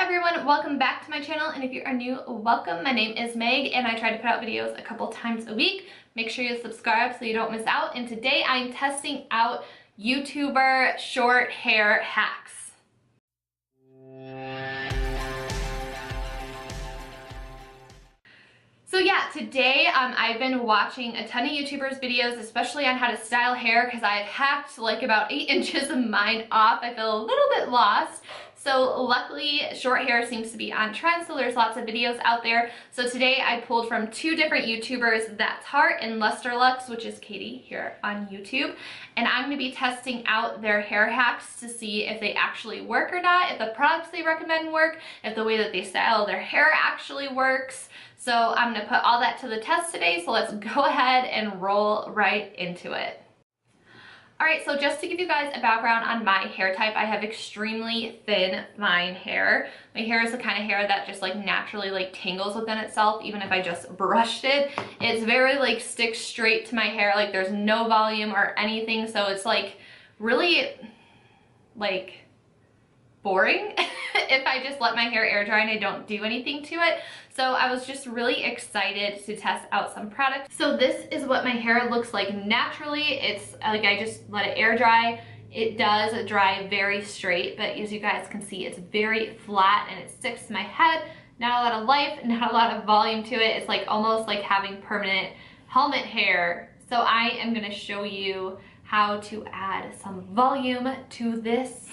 everyone, welcome back to my channel, and if you are new, welcome. My name is Meg and I try to put out videos a couple times a week. Make sure you subscribe so you don't miss out, and today I'm testing out YouTuber short hair hacks. So yeah, today I've been watching a ton of YouTubers videos, especially on how to style hair, because I've hacked like about 8 inches of mine off. I feel a little bit lost. So luckily short hair seems to be on trend, so there's lots of videos out there. So today I pulled from 2 different YouTubers, That's Heart and Lustrelux, which is Katie here on YouTube. And I'm going to be testing out their hair hacks to see if they actually work or not, if the products they recommend work, if the way that they style their hair actually works. So I'm going to put all that to the test today, so let's go ahead and roll right into it. Alright, so just to give you guys a background on my hair type, I have extremely thin, fine hair. My hair is the kind of hair that just like naturally like tangles within itself, even if I just brushed it. It's very like sticks straight to my hair, like there's no volume or anything, so it's like really like boring if I just let my hair air dry and I don't do anything to it. So I was just really excited to test out some products. So this is what my hair looks like naturally. It's like I just let it air dry. It does dry very straight, but as you guys can see, it's very flat and it sticks to my head. Not a lot of life, not a lot of volume to it. It's like almost like having permanent helmet hair. So I am gonna show you how to add some volume to this.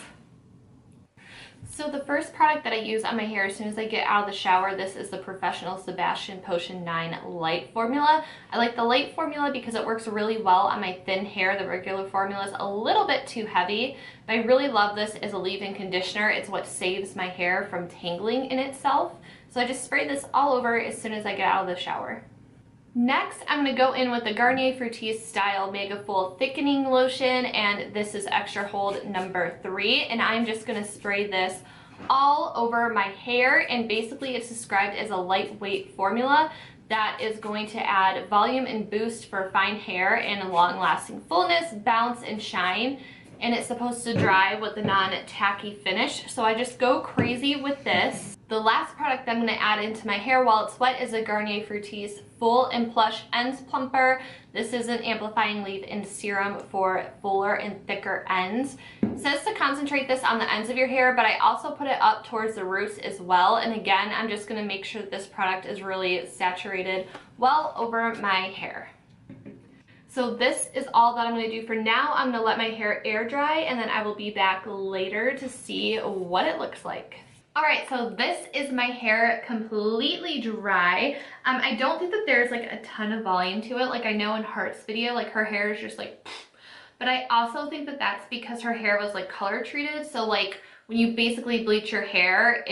So the first product that I use on my hair as soon as I get out of the shower, this is the Professional Sebastian Potion 9 Light Formula. I like the light formula because it works really well on my thin hair. The regular formula is a little bit too heavy, but I really love this as a leave-in conditioner. It's what saves my hair from tangling in itself. So I just spray this all over as soon as I get out of the shower. Next, I'm going to go in with the Garnier Fructis Style Mega Full Thickening Lotion, and this is Extra Hold number 3, and I'm just going to spray this all over my hair, and basically it's described as a lightweight formula that is going to add volume and boost for fine hair and long-lasting fullness, bounce, and shine, and it's supposed to dry with the non-tacky finish, so I just go crazy with this. The last product I'm going to add into my hair while it's wet is a Garnier Fructis Full and Plush Ends Plumper. This is an amplifying leave-in serum for fuller and thicker ends. It says to concentrate this on the ends of your hair, but I also put it up towards the roots as well. And again, I'm just going to make sure that this product is really saturated well over my hair. So this is all that I'm going to do for now. I'm going to let my hair air dry, and then I will be back later to see what it looks like. Alright, so this is my hair completely dry. I don't think that there's like a ton of volume to it. Like I know in Heart's video, like her hair is just like, but I also think that that's because her hair was like color treated. So like when you basically bleach your hair,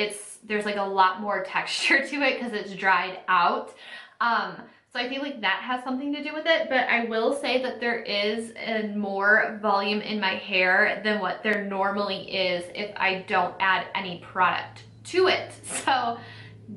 there's like a lot more texture to it because it's dried out. So I feel like that has something to do with it, but I will say that there is more volume in my hair than what there normally is if I don't add any product to it. So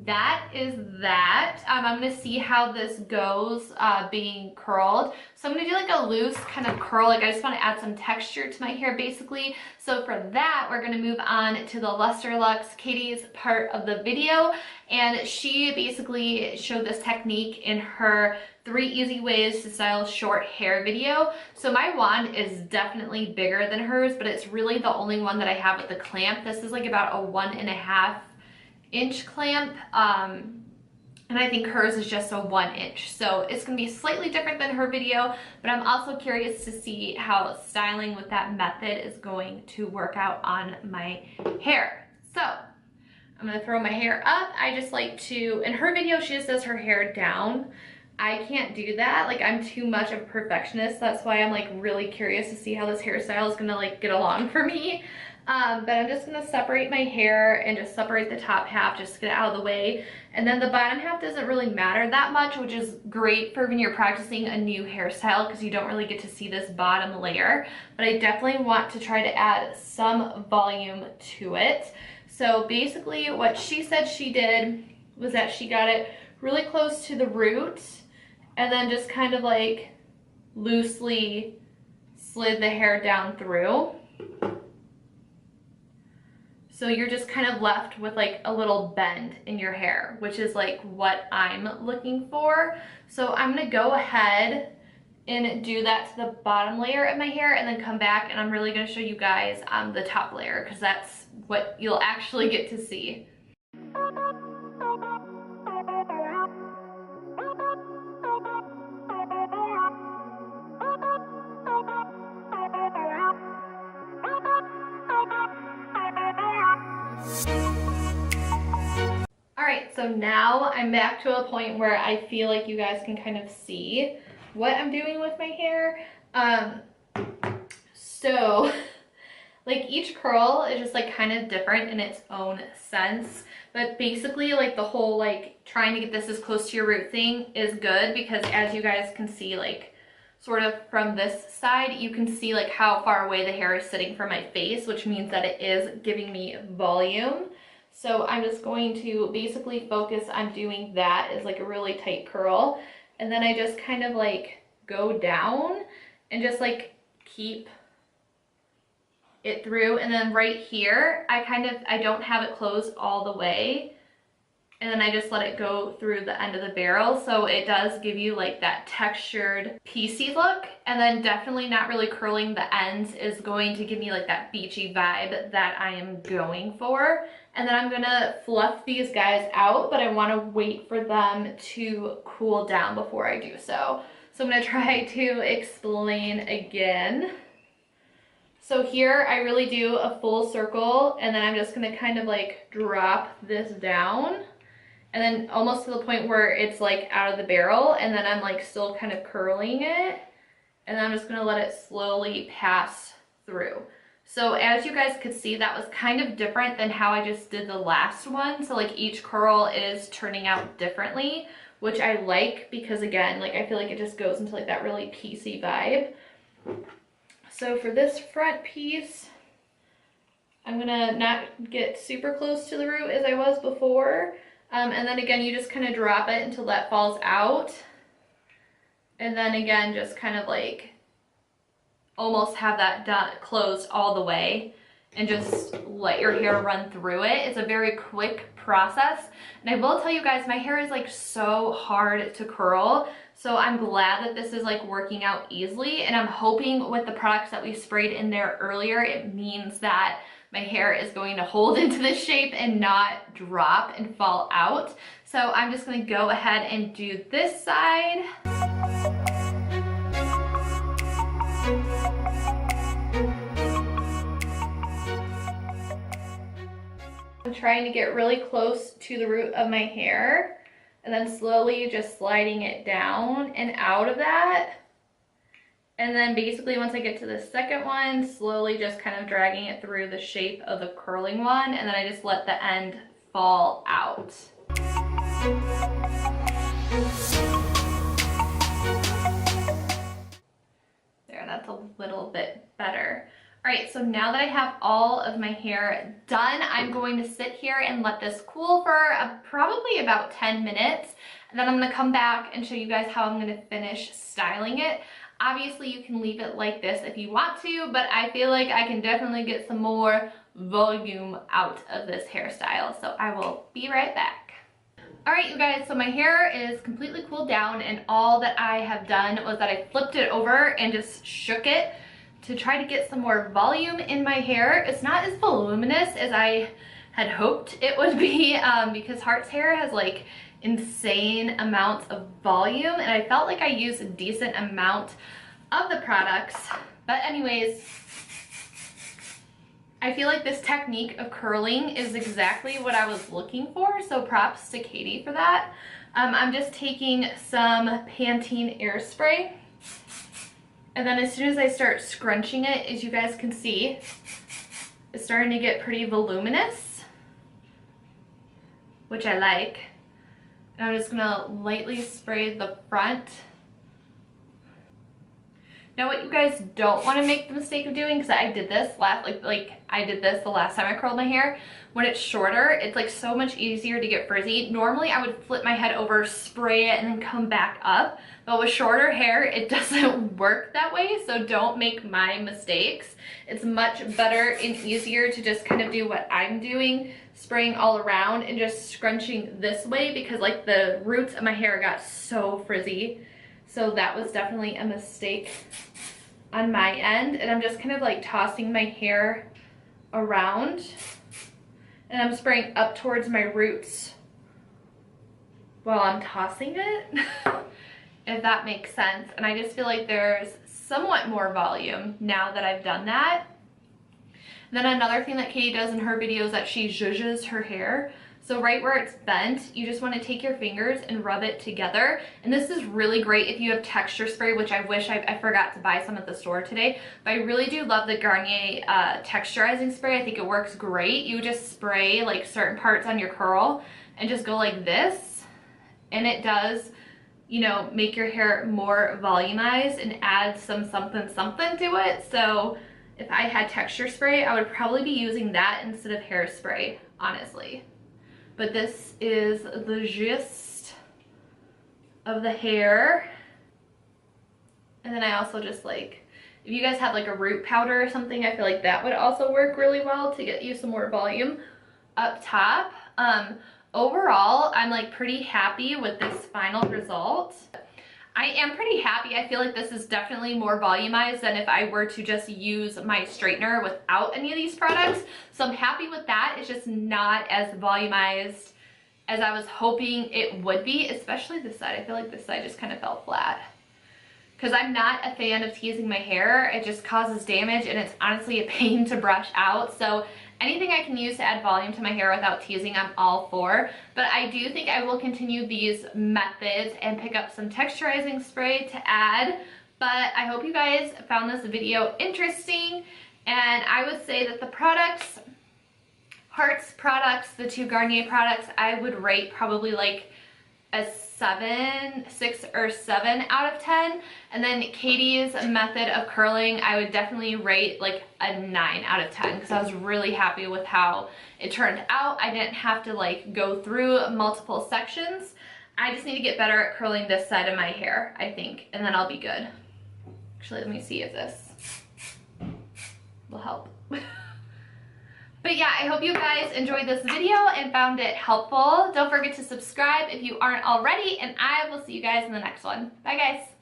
that is that. I'm going to see how this goes being curled. So I'm going to do like a loose kind of curl. Like I just want to add some texture to my hair basically. So for that, we're going to move on to the Lustrelux Katie's part of the video. And she basically showed this technique in her 3 easy ways to style short hair video. So my wand is definitely bigger than hers, but it's really the only one that I have with the clamp. This is like about a 1.5 inch clamp, and I think hers is just a 1 inch. So it's gonna be slightly different than her video, but I'm also curious to see how styling with that method is going to work out on my hair. So I'm gonna throw my hair up. I just like to, in her video, she just does her hair down. I can't do that. Like I'm too much of a perfectionist. That's why I'm like really curious to see how this hairstyle is gonna like get along for me. But I'm just gonna separate my hair and just separate the top half just to get it out of the way. And then the bottom half doesn't really matter that much, which is great for when you're practicing a new hairstyle because you don't really get to see this bottom layer. But I definitely want to try to add some volume to it. So basically what she said she did was that she got it really close to the root and then just kind of like loosely slid the hair down through. So you're just kind of left with like a little bend in your hair, which is like what I'm looking for. So I'm gonna go ahead and do that to the bottom layer of my hair and then come back, and I'm really gonna show you guys the top layer because that's what you'll actually get to see. Alright, so now I'm back to a point where I feel like you guys can kind of see what I'm doing with my hair. So like each curl is just like kind of different in its own sense, but basically like the whole like trying to get this as close to your root thing is good because as you guys can see, like sort of from this side, you can see like how far away the hair is sitting from my face, which means that it is giving me volume. So I'm just going to basically focus on doing that as like a really tight curl. And then I just kind of like go down and just like keep it through. And then right here, I don't have it closed all the way. And then I just let it go through the end of the barrel. So it does give you like that textured piecey look. And then definitely not really curling the ends is going to give me like that beachy vibe that I am going for. And then I'm gonna fluff these guys out, but I wanna wait for them to cool down before I do so. So I'm gonna try to explain again. So here I really do a full circle and then I'm just gonna kind of like drop this down and then almost to the point where it's like out of the barrel, and then I'm like still kind of curling it, and then I'm just gonna let it slowly pass through. So as you guys could see, that was kind of different than how I just did the last one. So like each curl is turning out differently, which I like because again, like I feel like it just goes into like that really piecey vibe. So for this front piece, I'm gonna not get super close to the root as I was before. And then again, you just kind of drop it until that falls out. And then again, just kind of like almost have that done, closed all the way, and just let your hair run through it. It's a very quick process. And I will tell you guys, my hair is like so hard to curl. So I'm glad that this is like working out easily. And I'm hoping with the products that we sprayed in there earlier, it means that my hair is going to hold into this shape and not drop and fall out. So I'm just gonna go ahead and do this side. I'm trying to get really close to the root of my hair and then slowly just sliding it down and out of that. And then basically once I get to the second one, slowly just kind of dragging it through the shape of the curling one, and then I just let the end fall out. There, that's a little bit better. All right, so now that I have all of my hair done, I'm going to sit here and let this cool for probably about 10 minutes. And then I'm gonna come back and show you guys how I'm gonna finish styling it. Obviously, you can leave it like this if you want to, but I feel like I can definitely get some more volume out of this hairstyle. So I will be right back. All right, you guys, so my hair is completely cooled down, and all that I have done was that I flipped it over and just shook it to try to get some more volume in my hair. It's not as voluminous as I had hoped it would be because Heart's hair has like insane amounts of volume, and I felt like I used a decent amount of the products. But anyways, I feel like this technique of curling is exactly what I was looking for, so props to Katie for that. I'm just taking some Pantene air spray, and then as soon as I start scrunching it, as you guys can see, it's starting to get pretty voluminous, which I like. And I'm just gonna lightly spray the front. Now what you guys don't want to make the mistake of doing, because I did this I did this the last time I curled my hair, when it's shorter, it's like so much easier to get frizzy. Normally I would flip my head over, spray it, and then come back up. But with shorter hair, it doesn't work that way, so don't make my mistakes. It's much better and easier to just kind of do what I'm doing, spraying all around and just scrunching this way, because like the roots of my hair got so frizzy. So that was definitely a mistake on my end. And I'm just kind of like tossing my hair around, and I'm spraying up towards my roots while I'm tossing it, if that makes sense. And I just feel like there's somewhat more volume now that I've done that. And then another thing that Katie does in her videos is that she zhuzhes her hair. So right where it's bent, you just want to take your fingers and rub it together. And this is really great if you have texture spray, which I wish I forgot to buy some at the store today. But I really do love the Garnier texturizing spray. I think it works great. You just spray like certain parts on your curl and just go like this. And it does, you know, make your hair more volumized and add some something to it. So if I had texture spray, I would probably be using that instead of hairspray, honestly. But this is the gist of the hair. And then I also just like, if you guys have like a root powder or something, I feel like that would also work really well to get you some more volume up top. Overall, I'm like pretty happy with this final result. I am pretty happy. I feel like this is definitely more volumized than if I were to just use my straightener without any of these products. So I'm happy with that. It's just not as volumized as I was hoping it would be, especially this side. I feel like this side just kind of fell flat. Because I'm not a fan of teasing my hair. It just causes damage, and it's honestly a pain to brush out. So anything I can use to add volume to my hair without teasing, I'm all for. But I do think I will continue these methods and pick up some texturizing spray to add. But I hope you guys found this video interesting. And I would say that the products, Heart's products, the two Garnier products, I would rate probably like a 6 or 7 out of 10. And then Katie's method of curling, I would definitely rate like a 9 out of 10, because I was really happy with how it turned out. I didn't have to like go through multiple sections. I just need to get better at curling this side of my hair, I think, and then I'll be good. Actually, let me see if this will help. But yeah, I hope you guys enjoyed this video and found it helpful. Don't forget to subscribe if you aren't already, and I will see you guys in the next one. Bye guys.